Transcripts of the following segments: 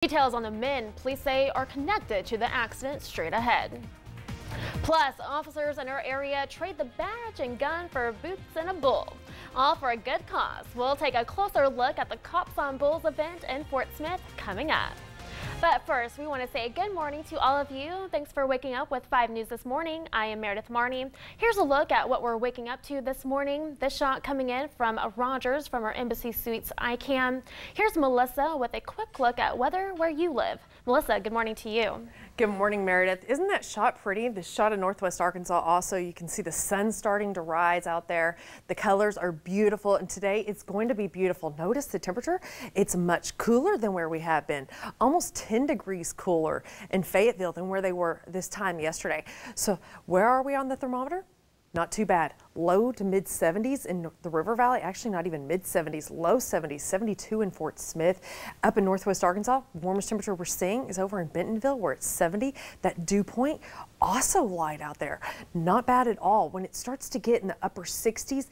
Details on the men police say are connected to the accident straight ahead. Plus, officers in our area trade the badge and gun for boots and a bull, all for a good cause. We'll take a closer look at the Cops on Bulls event in Fort Smith coming up. But first, we want to say good morning to all of you. Thanks for waking up with 5 News this morning. I am Meredith Marney. Here's a look at what we're waking up to this morning. This shot coming in from Rogers from our Embassy Suites iCam. Here's Melissa with a quick look at weather where you live. Melissa, good morning to you. Good morning, Meredith. Isn't that shot pretty? The shot of Northwest Arkansas also. You can see the sun starting to rise out there. The colors are beautiful, and today it's going to be beautiful. Notice the temperature. It's much cooler than where we have been. Almost 10 degrees cooler in Fayetteville than where they were this time yesterday. So where are we on the thermometer? Not too bad. Low to mid 70s in the River Valley. Actually, not even mid 70s, low 70s, 72 in Fort Smith. Up in Northwest Arkansas, warmest temperature we're seeing is over in Bentonville, where it's 70. That dew point, also light out there. Not bad at all. When it starts to get in the upper 60s,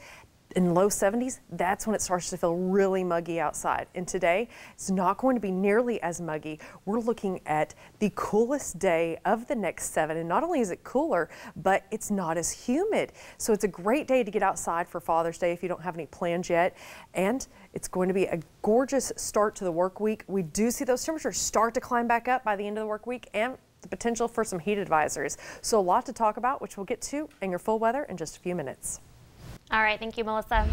in low 70s, that's when it starts to feel really muggy outside. And today, it's not going to be nearly as muggy. We're looking at the coolest day of the next 7. And not only is it cooler, but it's not as humid. So it's a great day to get outside for Father's Day if you don't have any plans yet. And it's going to be a gorgeous start to the work week. We do see those temperatures start to climb back up by the end of the work week, and the potential for some heat advisories. So a lot to talk about, which we'll get to in your full weather in just a few minutes. All right, thank you, Melissa.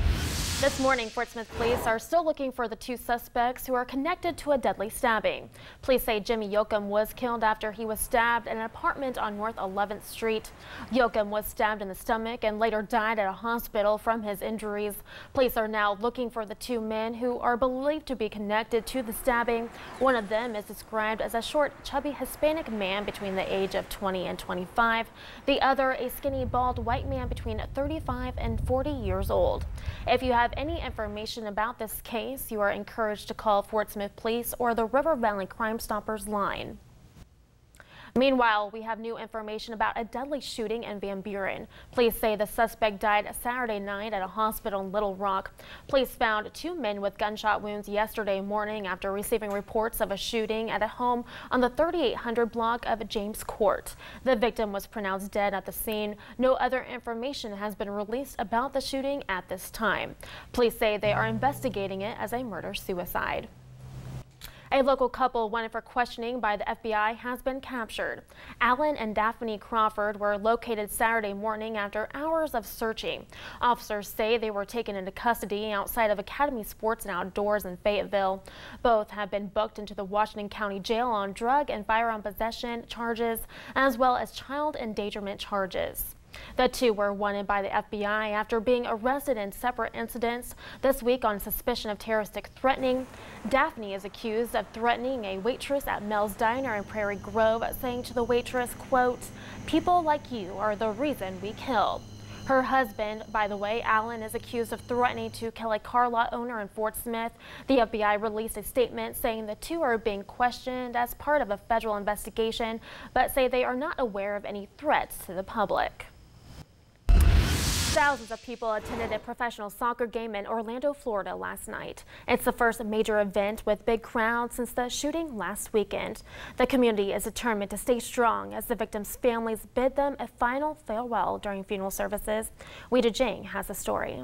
This morning, Fort Smith police are still looking for the 2 suspects who are connected to a deadly stabbing. Police say Jimmy Yoakum was killed after he was stabbed in an apartment on North 11th Street. Yoakum was stabbed in the stomach and later died at a hospital from his injuries. Police are now looking for the 2 men who are believed to be connected to the stabbing. One of them is described as a short, chubby Hispanic man between the age of 20 and 25. The other, a skinny, bald white man between 35 and 40 years old. If you have any information about this case, you are encouraged to call Fort Smith Police or the River Valley Crime Stoppers line. Meanwhile, we have new information about a deadly shooting in Van Buren. Police say the suspect died Saturday night at a hospital in Little Rock. Police found 2 men with gunshot wounds yesterday morning after receiving reports of a shooting at a home on the 3800 block of James Court. The victim was pronounced dead at the scene. No other information has been released about the shooting at this time. Police say they are investigating it as a murder-suicide. A local couple wanted for questioning by the FBI has been captured. Alan and Daphne Crawford were located Saturday morning after hours of searching. Officers say they were taken into custody outside of Academy Sports and Outdoors in Fayetteville. Both have been booked into the Washington County Jail on drug and firearm possession charges, as well as child endangerment charges. The 2 were wanted by the FBI after being arrested in separate incidents this week on suspicion of terroristic threatening. Daphne is accused of threatening a waitress at Mel's Diner in Prairie Grove, saying to the waitress, quote, "People like you are the reason we kill." Her husband, by the way, Alan, is accused of threatening to kill a car lot owner in Fort Smith. The FBI released a statement saying the 2 are being questioned as part of a federal investigation, but say they are not aware of any threats to the public. Thousands of people attended a professional soccer game in Orlando, Florida last night. It's the first major event with big crowds since the shooting last weekend. The community is determined to stay strong as the victims' families bid them a final farewell during funeral services. Weida Jang has the story.